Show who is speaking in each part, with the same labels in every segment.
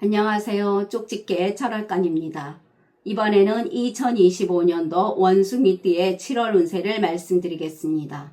Speaker 1: 안녕하세요. 쪽집게 철월간입니다. 이번에는 2025년도 원숭이띠의 7월 운세를 말씀드리겠습니다.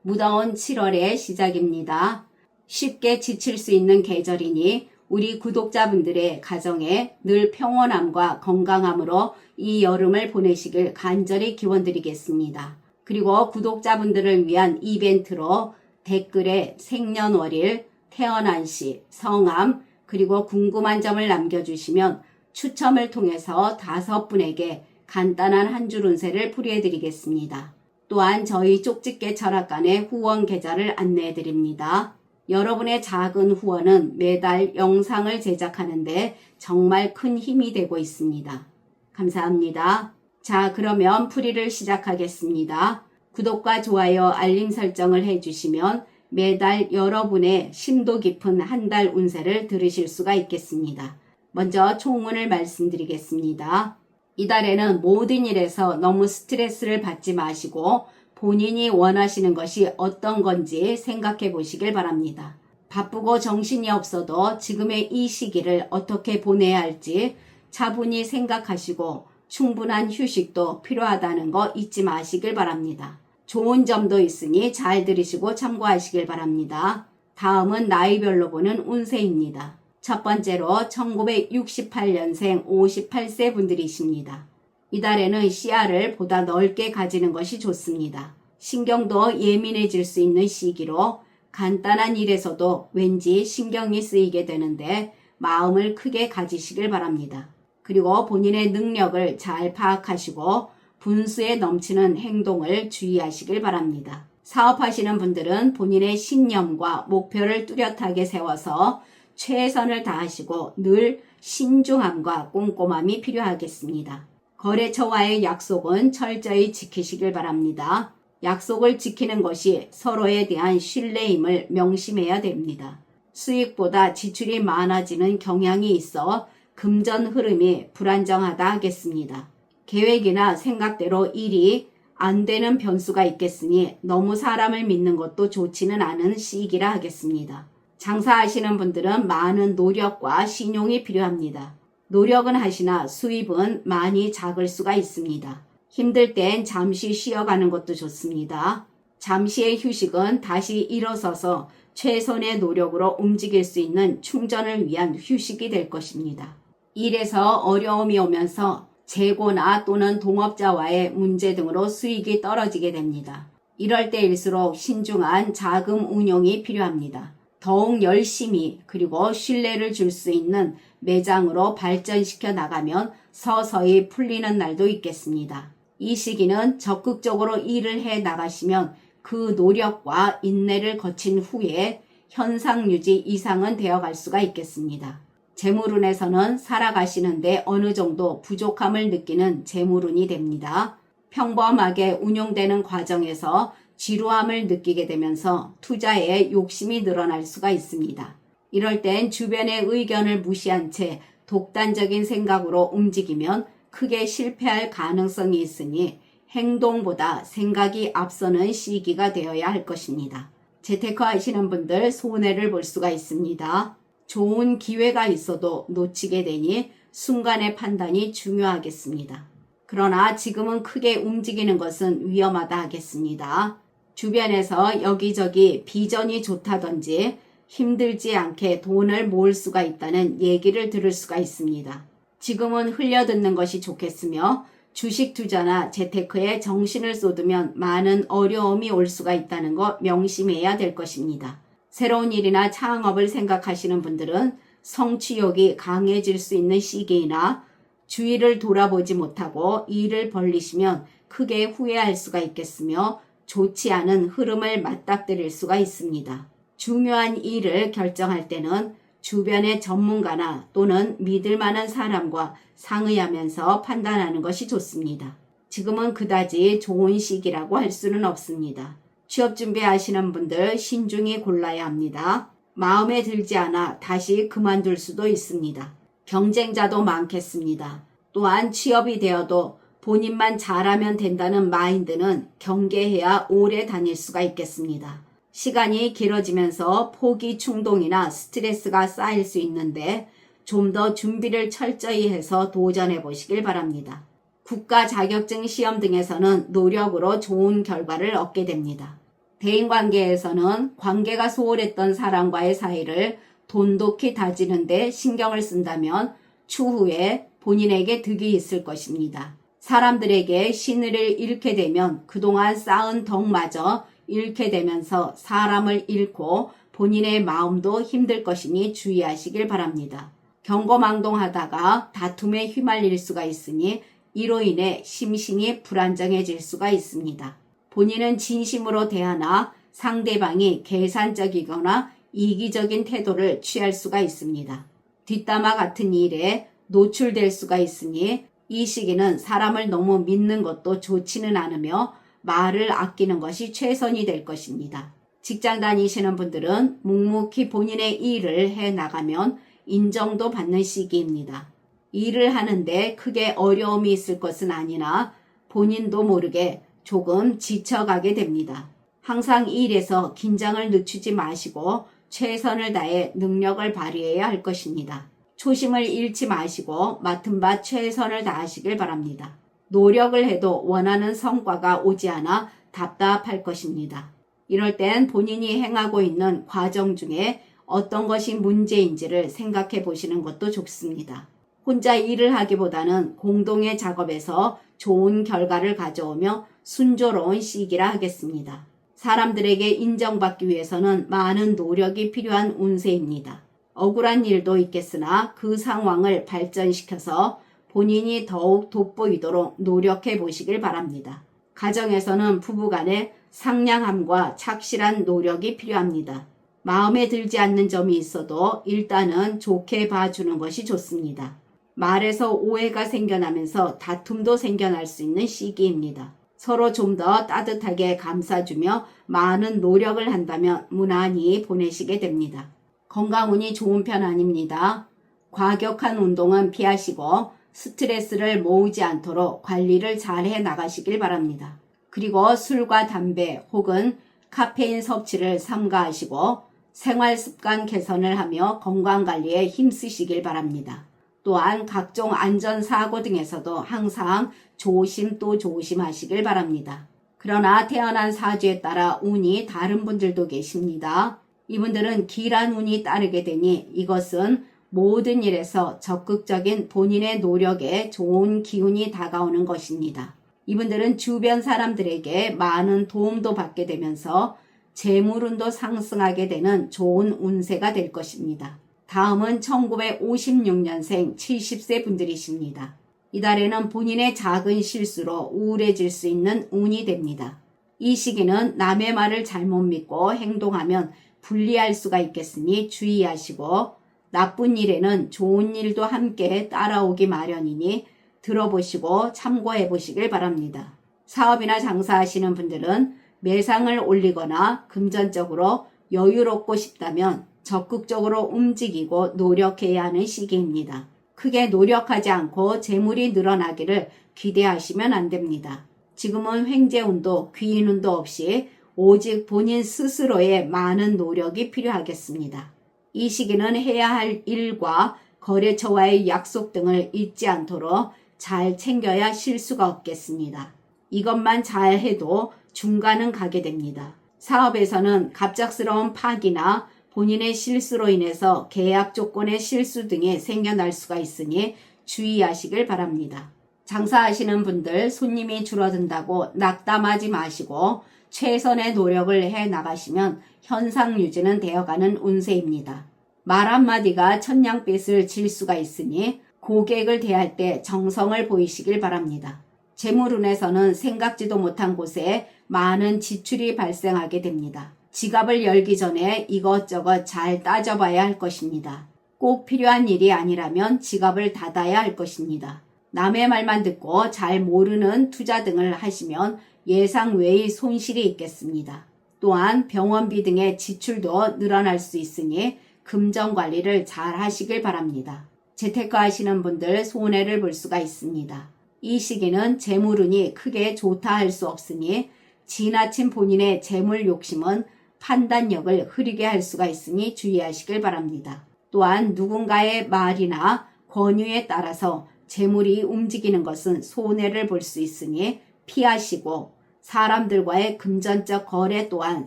Speaker 1: 무더운 7월의 시작입니다. 쉽게 지칠 수 있는 계절이니 우리 구독자분들의 가정에 늘 평온함과 건강함으로 이 여름을 보내시길 간절히 기원드리겠습니다. 그리고 구독자분들을 위한 이벤트로 댓글에 생년월일, 태어난 시, 성함, 그리고 궁금한 점을 남겨주시면 추첨을 통해서 5분에게 간단한 한 줄 운세를 풀이해드리겠습니다. 또한 저희 쪽집게 철학관의 후원 계좌를 안내해드립니다. 여러분의 작은 후원은 매달 영상을 제작하는데 정말 큰 힘이 되고 있습니다. 감사합니다. 자, 그러면 풀이를 시작하겠습니다. 구독과 좋아요, 알림 설정을 해주시면 매달 여러분의 심도 깊은 한 달 운세를 들으실 수가 있겠습니다. 먼저 총운을 말씀드리겠습니다. 이달에는 모든 일에서 너무 스트레스를 받지 마시고 본인이 원하시는 것이 어떤 건지 생각해 보시길 바랍니다. 바쁘고 정신이 없어도 지금의 이 시기를 어떻게 보내야 할지 차분히 생각하시고 충분한 휴식도 필요하다는 거 잊지 마시길 바랍니다. 좋은 점도 있으니 잘 들으시고 참고하시길 바랍니다. 다음은 나이별로 보는 운세입니다. 첫 번째로 1968년생 58세 분들이십니다. 이달에는 시야를 보다 넓게 가지는 것이 좋습니다. 신경도 예민해질 수 있는 시기로 간단한 일에서도 왠지 신경이 쓰이게 되는데 마음을 크게 가지시길 바랍니다. 그리고 본인의 능력을 잘 파악하시고 분수에 넘치는 행동을 주의하시길 바랍니다. 사업하시는 분들은 본인의 신념과 목표를 뚜렷하게 세워서 최선을 다하시고 늘 신중함과 꼼꼼함이 필요하겠습니다. 거래처와의 약속은 철저히 지키시길 바랍니다. 약속을 지키는 것이 서로에 대한 신뢰임을 명심해야 됩니다. 수익보다 지출이 많아지는 경향이 있어 금전 흐름이 불안정하다 하겠습니다. 계획이나 생각대로 일이 안 되는 변수가 있겠으니 너무 사람을 믿는 것도 좋지는 않은 시기라 하겠습니다. 장사하시는 분들은 많은 노력과 신용이 필요합니다. 노력은 하시나 수입은 많이 작을 수가 있습니다. 힘들 땐 잠시 쉬어가는 것도 좋습니다. 잠시의 휴식은 다시 일어서서 최선의 노력으로 움직일 수 있는 충전을 위한 휴식이 될 것입니다. 일에서 어려움이 오면서 재고나 또는 동업자와의 문제 등으로 수익이 떨어지게 됩니다. 이럴 때일수록 신중한 자금 운용이 필요합니다. 더욱 열심히 그리고 신뢰를 줄 수 있는 매장으로 발전시켜 나가면 서서히 풀리는 날도 있겠습니다. 이 시기는 적극적으로 일을 해 나가시면 그 노력과 인내를 거친 후에 현상 유지 이상은 되어갈 수가 있겠습니다. 재물운에서는 살아가시는데 어느 정도 부족함을 느끼는 재물운이 됩니다. 평범하게 운용되는 과정에서 지루함을 느끼게 되면서 투자에 욕심이 늘어날 수가 있습니다. 이럴 땐 주변의 의견을 무시한 채 독단적인 생각으로 움직이면 크게 실패할 가능성이 있으니 행동보다 생각이 앞서는 시기가 되어야 할 것입니다. 재테크 하시는 분들 손해를 볼 수가 있습니다. 좋은 기회가 있어도 놓치게 되니 순간의 판단이 중요하겠습니다. 그러나 지금은 크게 움직이는 것은 위험하다 하겠습니다. 주변에서 여기저기 비전이 좋다든지 힘들지 않게 돈을 모을 수가 있다는 얘기를 들을 수가 있습니다. 지금은 흘려듣는 것이 좋겠으며 주식 투자나 재테크에 정신을 쏟으면 많은 어려움이 올 수가 있다는 거 명심해야 될 것입니다. 새로운 일이나 창업을 생각하시는 분들은 성취욕이 강해질 수 있는 시기이나 주위를 돌아보지 못하고 일을 벌리시면 크게 후회할 수가 있겠으며 좋지 않은 흐름을 맞닥뜨릴 수가 있습니다. 중요한 일을 결정할 때는 주변의 전문가나 또는 믿을 만한 사람과 상의하면서 판단하는 것이 좋습니다. 지금은 그다지 좋은 시기라고 할 수는 없습니다. 취업 준비하시는 분들 신중히 골라야 합니다. 마음에 들지 않아 다시 그만둘 수도 있습니다. 경쟁자도 많겠습니다. 또한 취업이 되어도 본인만 잘하면 된다는 마인드는 경계해야 오래 다닐 수가 있겠습니다. 시간이 길어지면서 포기 충동이나 스트레스가 쌓일 수 있는데 좀 더 준비를 철저히 해서 도전해 보시길 바랍니다. 국가 자격증 시험 등에서는 노력으로 좋은 결과를 얻게 됩니다. 대인관계에서는 관계가 소홀했던 사람과의 사이를 돈독히 다지는 데 신경을 쓴다면 추후에 본인에게 득이 있을 것입니다. 사람들에게 신의를 잃게 되면 그동안 쌓은 덕마저 잃게 되면서 사람을 잃고 본인의 마음도 힘들 것이니 주의하시길 바랍니다. 경거망동하다가 다툼에 휘말릴 수가 있으니 이로 인해 심신이 불안정해질 수가 있습니다. 본인은 진심으로 대하나 상대방이 계산적이거나 이기적인 태도를 취할 수가 있습니다. 뒷담화 같은 일에 노출될 수가 있으니 이 시기는 사람을 너무 믿는 것도 좋지는 않으며 말을 아끼는 것이 최선이 될 것입니다. 직장 다니시는 분들은 묵묵히 본인의 일을 해 나가면 인정도 받는 시기입니다. 일을 하는데 크게 어려움이 있을 것은 아니나 본인도 모르게 조금 지쳐가게 됩니다. 항상 일에서 긴장을 늦추지 마시고 최선을 다해 능력을 발휘해야 할 것입니다. 초심을 잃지 마시고 맡은 바 최선을 다하시길 바랍니다. 노력을 해도 원하는 성과가 오지 않아 답답할 것입니다. 이럴 땐 본인이 행하고 있는 과정 중에 어떤 것이 문제인지를 생각해 보시는 것도 좋습니다. 혼자 일을 하기보다는 공동의 작업에서 좋은 결과를 가져오며 순조로운 시기라 하겠습니다. 사람들에게 인정받기 위해서는 많은 노력이 필요한 운세입니다. 억울한 일도 있겠으나 그 상황을 발전시켜서 본인이 더욱 돋보이도록 노력해 보시길 바랍니다. 가정에서는 부부간의 상냥함과 착실한 노력이 필요합니다. 마음에 들지 않는 점이 있어도 일단은 좋게 봐주는 것이 좋습니다. 말에서 오해가 생겨나면서 다툼도 생겨날 수 있는 시기입니다. 서로 좀 더 따뜻하게 감싸주며 많은 노력을 한다면 무난히 보내시게 됩니다. 건강운이 좋은 편 아닙니다. 과격한 운동은 피하시고 스트레스를 모으지 않도록 관리를 잘 해 나가시길 바랍니다. 그리고 술과 담배 혹은 카페인 섭취를 삼가하시고 생활습관 개선을 하며 건강관리에 힘쓰시길 바랍니다. 또한 각종 안전사고 등에서도 항상 조심 또 조심하시길 바랍니다. 그러나 태어난 사주에 따라 운이 다른 분들도 계십니다. 이분들은 길한 운이 따르게 되니 이것은 모든 일에서 적극적인 본인의 노력에 좋은 기운이 다가오는 것입니다. 이분들은 주변 사람들에게 많은 도움도 받게 되면서 재물운도 상승하게 되는 좋은 운세가 될 것입니다. 다음은 1956년생 70세 분들이십니다. 이달에는 본인의 작은 실수로 우울해질 수 있는 운이 됩니다. 이 시기는 남의 말을 잘못 믿고 행동하면 불리할 수가 있겠으니 주의하시고 나쁜 일에는 좋은 일도 함께 따라오기 마련이니 들어보시고 참고해 보시길 바랍니다. 사업이나 장사하시는 분들은 매상을 올리거나 금전적으로 여유롭고 싶다면 적극적으로 움직이고 노력해야 하는 시기입니다. 크게 노력하지 않고 재물이 늘어나기를 기대하시면 안 됩니다. 지금은 횡재운도 귀인운도 없이 오직 본인 스스로의 많은 노력이 필요하겠습니다. 이 시기는 해야 할 일과 거래처와의 약속 등을 잊지 않도록 잘 챙겨야 실수가 없겠습니다. 이것만 잘 해도 중간은 가게 됩니다. 사업에서는 갑작스러운 파기나 본인의 실수로 인해서 계약 조건의 실수 등이 생겨날 수가 있으니 주의하시길 바랍니다. 장사하시는 분들 손님이 줄어든다고 낙담하지 마시고 최선의 노력을 해 나가시면 현상 유지는 되어가는 운세입니다. 말 한마디가 천냥빚을 질 수가 있으니 고객을 대할 때 정성을 보이시길 바랍니다. 재물운에서는 생각지도 못한 곳에 많은 지출이 발생하게 됩니다. 지갑을 열기 전에 이것저것 잘 따져봐야 할 것입니다. 꼭 필요한 일이 아니라면 지갑을 닫아야 할 것입니다. 남의 말만 듣고 잘 모르는 투자 등을 하시면 예상 외의 손실이 있겠습니다. 또한 병원비 등의 지출도 늘어날 수 있으니 금전 관리를 잘 하시길 바랍니다. 재테크 하시는 분들 손해를 볼 수가 있습니다. 이 시기는 재물운이 크게 좋다 할 수 없으니 지나친 본인의 재물 욕심은 판단력을 흐리게 할 수가 있으니 주의하시길 바랍니다. 또한 누군가의 말이나 권유에 따라서 재물이 움직이는 것은 손해를 볼 수 있으니 피하시고 사람들과의 금전적 거래 또한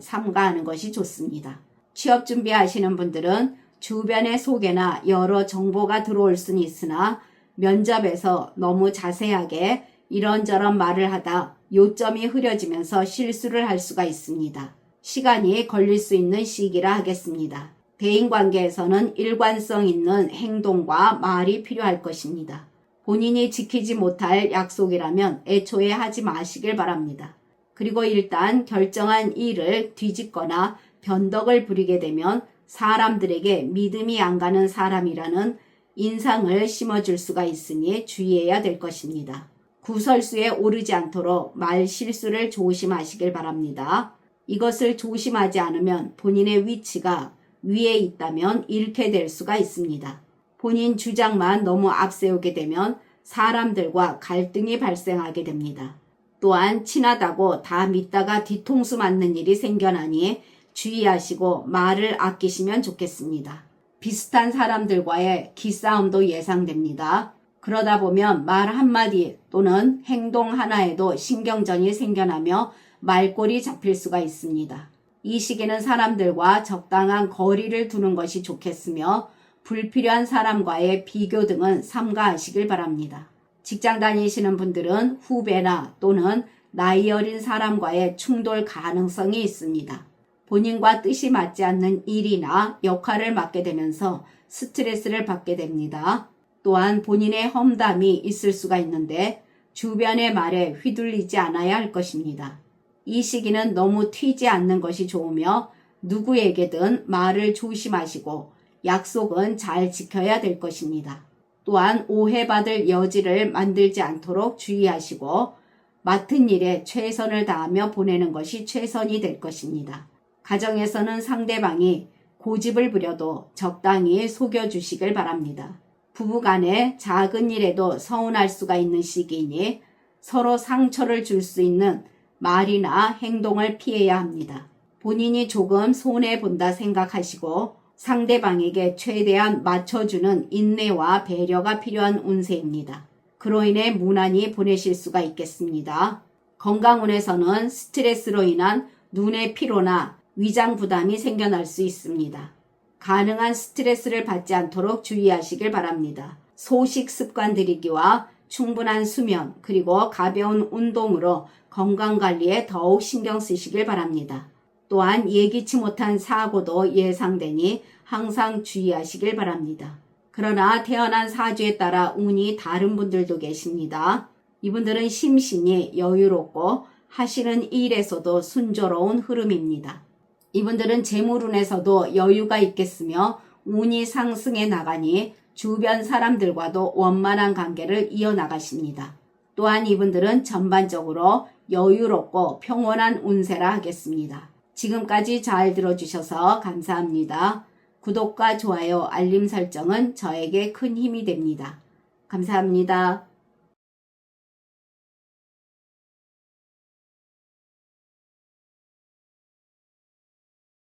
Speaker 1: 삼가하는 것이 좋습니다. 취업 준비하시는 분들은 주변의 소개나 여러 정보가 들어올 수는 있으나 면접에서 너무 자세하게 이런저런 말을 하다 요점이 흐려지면서 실수를 할 수가 있습니다. 시간이 걸릴 수 있는 시기라 하겠습니다. 대인관계에서는 일관성 있는 행동과 말이 필요할 것입니다. 본인이 지키지 못할 약속이라면 애초에 하지 마시길 바랍니다. 그리고 일단 결정한 일을 뒤집거나 변덕을 부리게 되면 사람들에게 믿음이 안 가는 사람이라는 인상을 심어줄 수가 있으니 주의해야 될 것입니다. 구설수에 오르지 않도록 말 실수를 조심하시길 바랍니다. 이것을 조심하지 않으면 본인의 위치가 위에 있다면 잃게 될 수가 있습니다. 본인 주장만 너무 앞세우게 되면 사람들과 갈등이 발생하게 됩니다. 또한 친하다고 다 믿다가 뒤통수 맞는 일이 생겨나니 주의하시고 말을 아끼시면 좋겠습니다. 비슷한 사람들과의 기싸움도 예상됩니다. 그러다 보면 말 한마디 또는 행동 하나에도 신경전이 생겨나며 말꼬리 잡힐 수가 있습니다. 이 시기는 사람들과 적당한 거리를 두는 것이 좋겠으며 불필요한 사람과의 비교 등은 삼가하시길 바랍니다. 직장 다니시는 분들은 후배나 또는 나이 어린 사람과의 충돌 가능성이 있습니다. 본인과 뜻이 맞지 않는 일이나 역할을 맡게 되면서 스트레스를 받게 됩니다. 또한 본인의 험담이 있을 수가 있는데 주변의 말에 휘둘리지 않아야 할 것입니다. 이 시기는 너무 튀지 않는 것이 좋으며 누구에게든 말을 조심하시고 약속은 잘 지켜야 될 것입니다. 또한 오해받을 여지를 만들지 않도록 주의하시고 맡은 일에 최선을 다하며 보내는 것이 최선이 될 것입니다. 가정에서는 상대방이 고집을 부려도 적당히 속여주시길 바랍니다. 부부간에 작은 일에도 서운할 수가 있는 시기이니 서로 상처를 줄 수 있는 말이나 행동을 피해야 합니다. 본인이 조금 손해본다 생각하시고 상대방에게 최대한 맞춰주는 인내와 배려가 필요한 운세입니다. 그로 인해 무난히 보내실 수가 있겠습니다. 건강운에서는 스트레스로 인한 눈의 피로나 위장 부담이 생겨날 수 있습니다. 가능한 스트레스를 받지 않도록 주의하시길 바랍니다. 소식 습관 들이기와 충분한 수면 그리고 가벼운 운동으로 건강관리에 더욱 신경 쓰시길 바랍니다. 또한 예기치 못한 사고도 예상되니 항상 주의하시길 바랍니다. 그러나 태어난 사주에 따라 운이 다른 분들도 계십니다. 이분들은 심신이 여유롭고 하시는 일에서도 순조로운 흐름입니다. 이분들은 재물운에서도 여유가 있겠으며 운이 상승해 나가니 주변 사람들과도 원만한 관계를 이어나가십니다. 또한 이분들은 전반적으로 여유롭고 평온한 운세라 하겠습니다. 지금까지 잘 들어주셔서 감사합니다. 구독과 좋아요, 알림 설정은 저에게 큰 힘이 됩니다. 감사합니다.